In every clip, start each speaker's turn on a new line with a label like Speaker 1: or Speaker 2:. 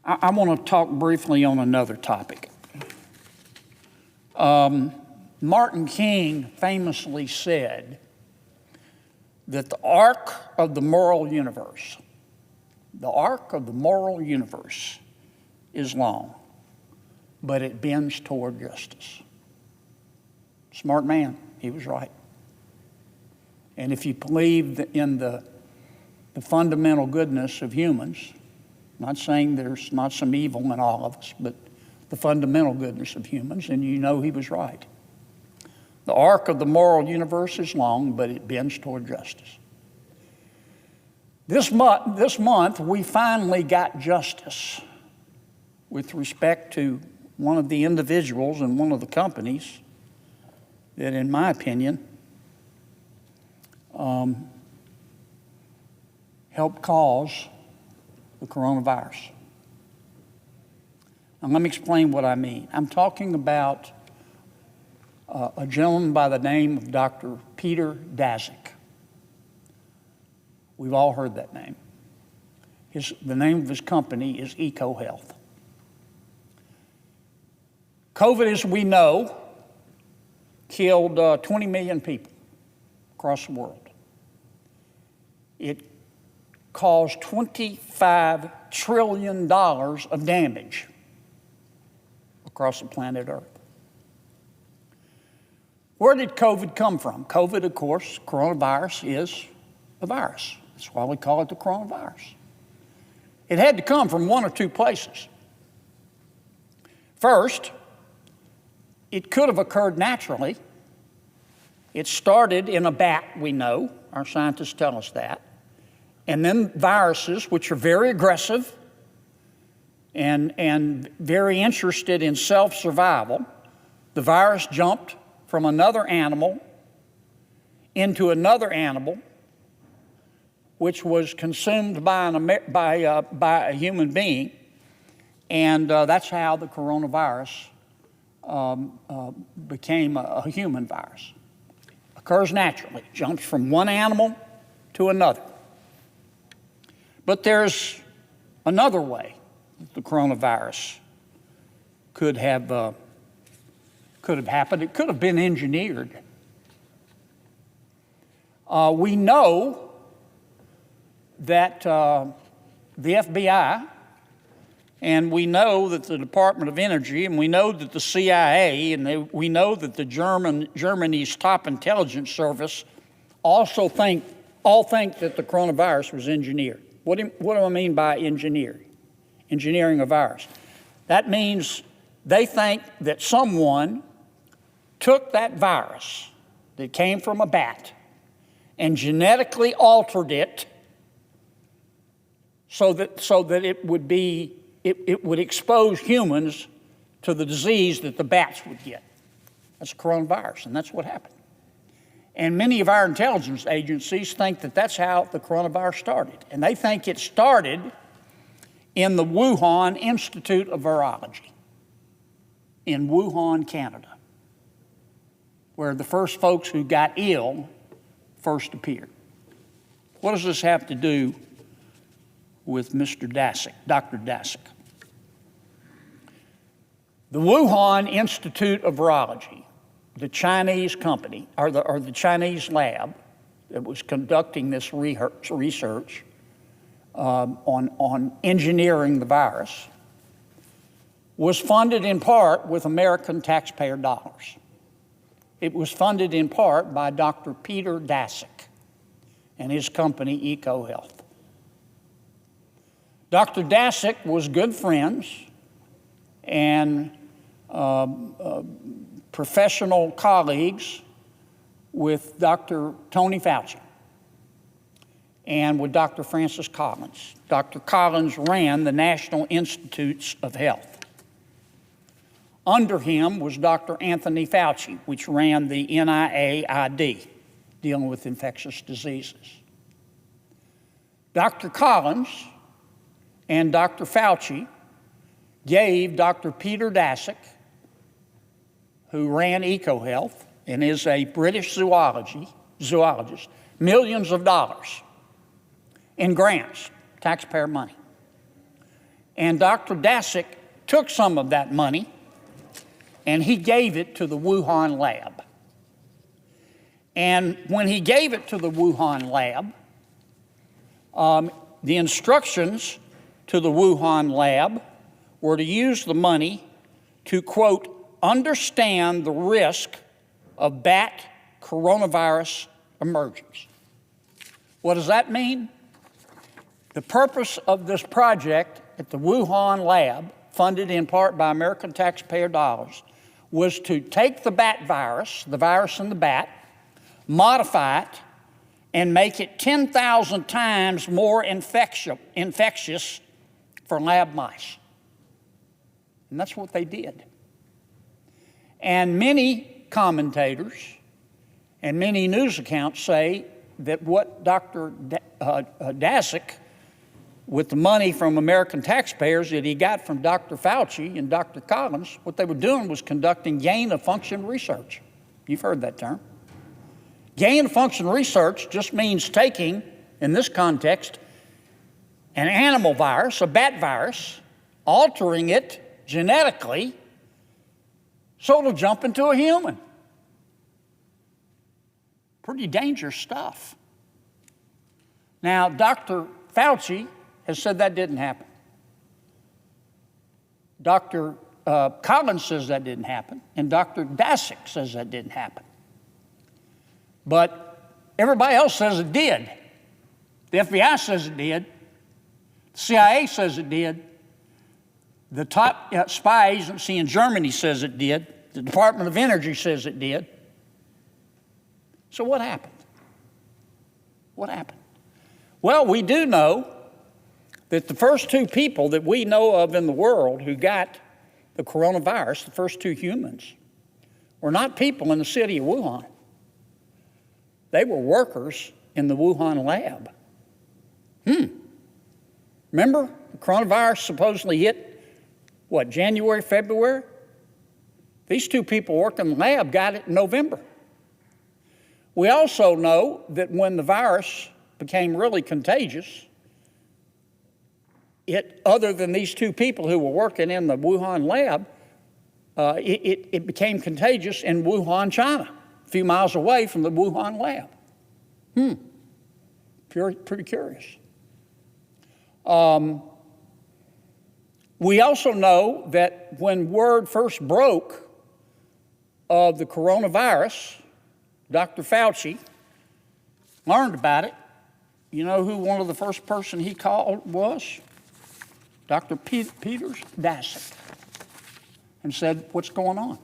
Speaker 1: I want to talk briefly on another topic. Martin King famously said that the arc of the moral universe is long, but it bends toward justice. Smart man, he was right. And if you believe in the fundamental goodness of humans, I'm not saying there's not some evil in all of us, but the fundamental goodness of humans, and you know he was right. The arc of the moral universe is long, but it bends toward justice. This month, we finally got justice with respect to one of the individuals and one of the companies that, in my opinion, helped cause the coronavirus. Now, let me explain what I mean. I'm talking about a gentleman by the name of Dr. Peter Daszak. We've all heard that name. The name of his company is EcoHealth. COVID, as we know, killed 20 million people across the world. It caused $25 trillion of damage across the planet Earth. Where did COVID come from? COVID, of course, coronavirus is a virus. That's why we call it the coronavirus. It had to come from one or two places. First, it could have occurred naturally. It started in a bat, we know. Our scientists tell us that. And then viruses, which are very aggressive and very interested in self-survival, the virus jumped from another animal into another animal, which was consumed by a human being, and that's how the coronavirus became a human virus. Occurs naturally, jumps from one animal to another. But there's another way the coronavirus could have happened. It could have been engineered. We know that the FBI, and we know that the Department of Energy, and we know that the CIA, and we know that the Germany's top intelligence service all think that the coronavirus was engineered. What do I mean by engineering a virus? That means they think that someone took that virus that came from a bat and genetically altered it so that it would expose humans to the disease that the bats would get. That's coronavirus, and that's what happened. And many of our intelligence agencies think that that's how the coronavirus started. And they think it started in the Wuhan Institute of Virology in Wuhan, Canada, where the first folks who got ill first appeared. What does this have to do with Mr. Daszak, Dr. Daszak? The Wuhan Institute of Virology, the Chinese company, or the Chinese lab that was conducting this research on engineering the virus, was funded in part with American taxpayer dollars. It was funded in part by Dr. Peter Daszak and his company, EcoHealth. Dr. Daszak was good friends and professional colleagues with Dr. Tony Fauci and with Dr. Francis Collins. Dr. Collins ran the National Institutes of Health. Under him was Dr. Anthony Fauci, which ran the NIAID, dealing with infectious diseases. Dr. Collins and Dr. Fauci gave Dr. Peter Daszak, who ran EcoHealth and is a British zoologist, millions of dollars in grants, taxpayer money. And Dr. Daszak took some of that money and he gave it to the Wuhan lab. And when he gave it to the Wuhan lab, the instructions to the Wuhan lab were to use the money to, quote, understand the risk of bat coronavirus emergence. What does that mean? The purpose of this project at the Wuhan lab, funded in part by American taxpayer dollars, was to take the bat virus, the virus in the bat, modify it, and make it 10,000 times more infectious for lab mice. And that's what they did. And many commentators and many news accounts say that what Dr. Daszak, with the money from American taxpayers that he got from Dr. Fauci and Dr. Collins, what they were doing was conducting gain-of-function research. You've heard that term. Gain-of-function research just means taking, in this context, an animal virus, a bat virus, altering it genetically so it'll jump into a human. Pretty dangerous stuff. Now, Dr. Fauci has said that didn't happen. Dr. Collins says that didn't happen, and Dr. Daszak says that didn't happen. But everybody else says it did. The FBI says it did. The CIA says it did. The top spy agency in Germany says it did. The Department of Energy says it did. So what happened? What happened? Well, we do know that the first two people that we know of in the world who got the coronavirus, the first two humans, were not people in the city of Wuhan. They were workers in the Wuhan lab. Remember, the coronavirus supposedly hit, what, January, February? These two people working in the lab got it in November. We also know that when the virus became really contagious, other than these two people who were working in the Wuhan lab, it became contagious in Wuhan, China, a few miles away from the Wuhan lab. Pretty curious. We also know that when word first broke of the coronavirus, Dr. Fauci learned about it. You know who one of the first person he called was? Dr. Peter Daszak, and said, what's going on?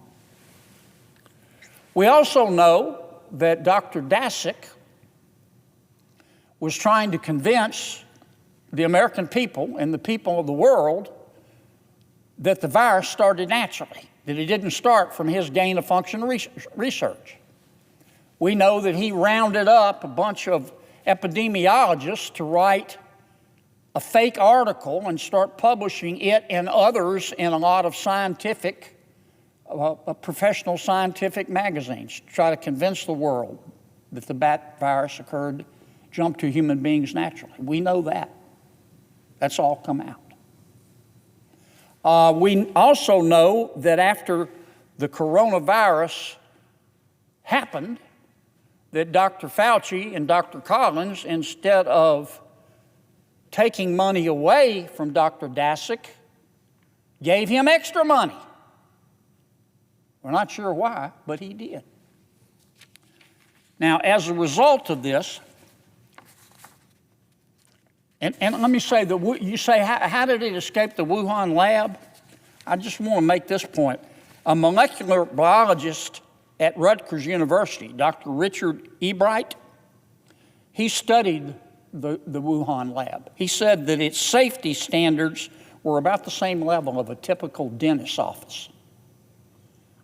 Speaker 1: We also know that Dr. Daszak was trying to convince the American people and the people of the world that the virus started naturally, that it didn't start from his gain-of-function research. We know that he rounded up a bunch of epidemiologists to write a fake article and start publishing it and others in a lot of scientific, professional scientific magazines to try to convince the world that the bat virus jumped to human beings naturally. We know that. That's all come out. We also know that after the coronavirus happened, that Dr. Fauci and Dr. Collins, instead of taking money away from Dr. Daszak, gave him extra money. We're not sure why, but he did. Now, as a result of this, and let me say, you say, how did it escape the Wuhan lab? I just want to make this point. A molecular biologist at Rutgers University, Dr. Richard Ebright, he studied the Wuhan lab. He said that its safety standards were about the same level of a typical dentist's office.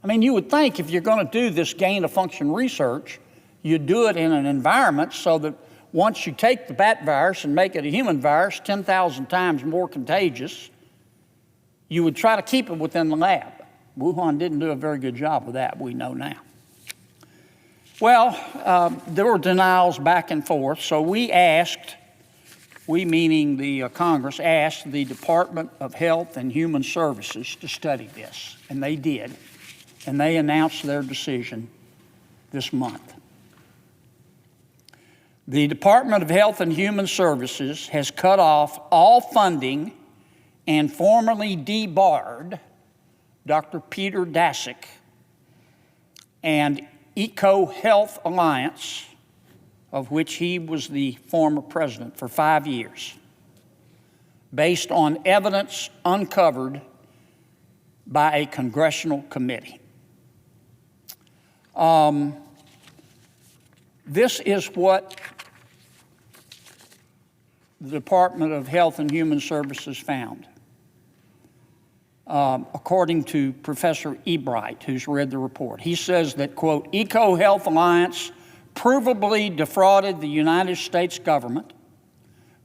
Speaker 1: I mean, you would think if you're going to do this gain-of-function research, you'd do it in an environment so that once you take the bat virus and make it a human virus 10,000 times more contagious, you would try to keep it within the lab. Wuhan didn't do a very good job of that, we know now. Well, there were denials back and forth, so we asked we meaning the Congress, asked the Department of Health and Human Services to study this, and they did, and they announced their decision this month. The Department of Health and Human Services has cut off all funding and formally debarred Dr. Peter Daszak and EcoHealth Alliance, of which he was the former president, for 5 years, based on evidence uncovered by a congressional committee. This is what the Department of Health and Human Services found. According to Professor Ebright, who's read the report. He says that, quote, EcoHealth Alliance provably defrauded the United States government,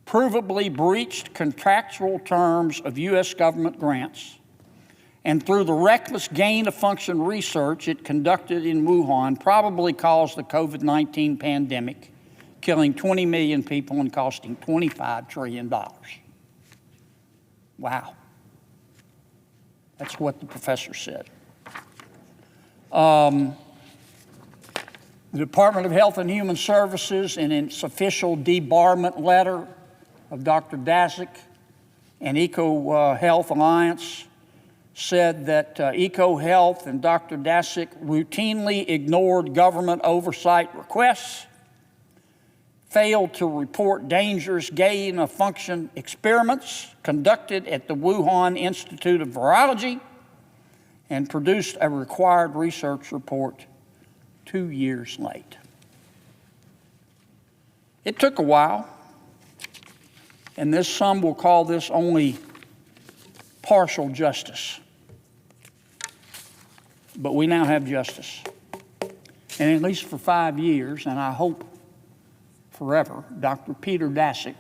Speaker 1: provably breached contractual terms of U.S. government grants, and through the reckless gain-of-function research it conducted in Wuhan, probably caused the COVID-19 pandemic, killing 20 million people and costing $25 trillion. Wow. That's what the professor said. The Department of Health and Human Services, in its official debarment letter of Dr. Daszak and EcoHealth Alliance, said that EcoHealth and Dr. Daszak routinely ignored government oversight requests, failed to report dangerous gain-of-function experiments conducted at the Wuhan Institute of Virology, and produced a required research report 2 years late. It took a while, and some will call this only partial justice. But we now have justice. And at least for 5 years, and I hope forever, Dr. Peter Daszak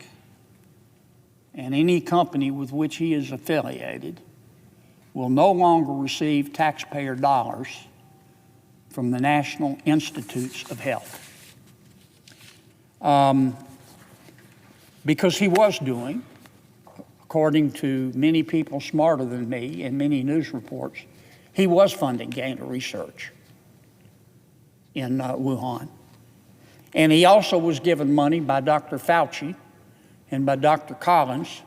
Speaker 1: and any company with which he is affiliated will no longer receive taxpayer dollars from the National Institutes of Health. Because he was doing, according to many people smarter than me and many news reports, he was funding gain of research in Wuhan. And he also was given money by Dr. Fauci and by Dr. Collins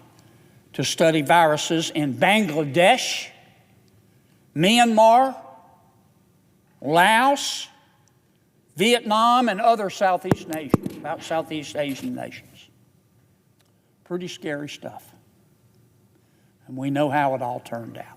Speaker 1: to study viruses in Bangladesh, Myanmar, Laos, Vietnam, and other Southeast Asian nations. Pretty scary stuff. And we know how it all turned out.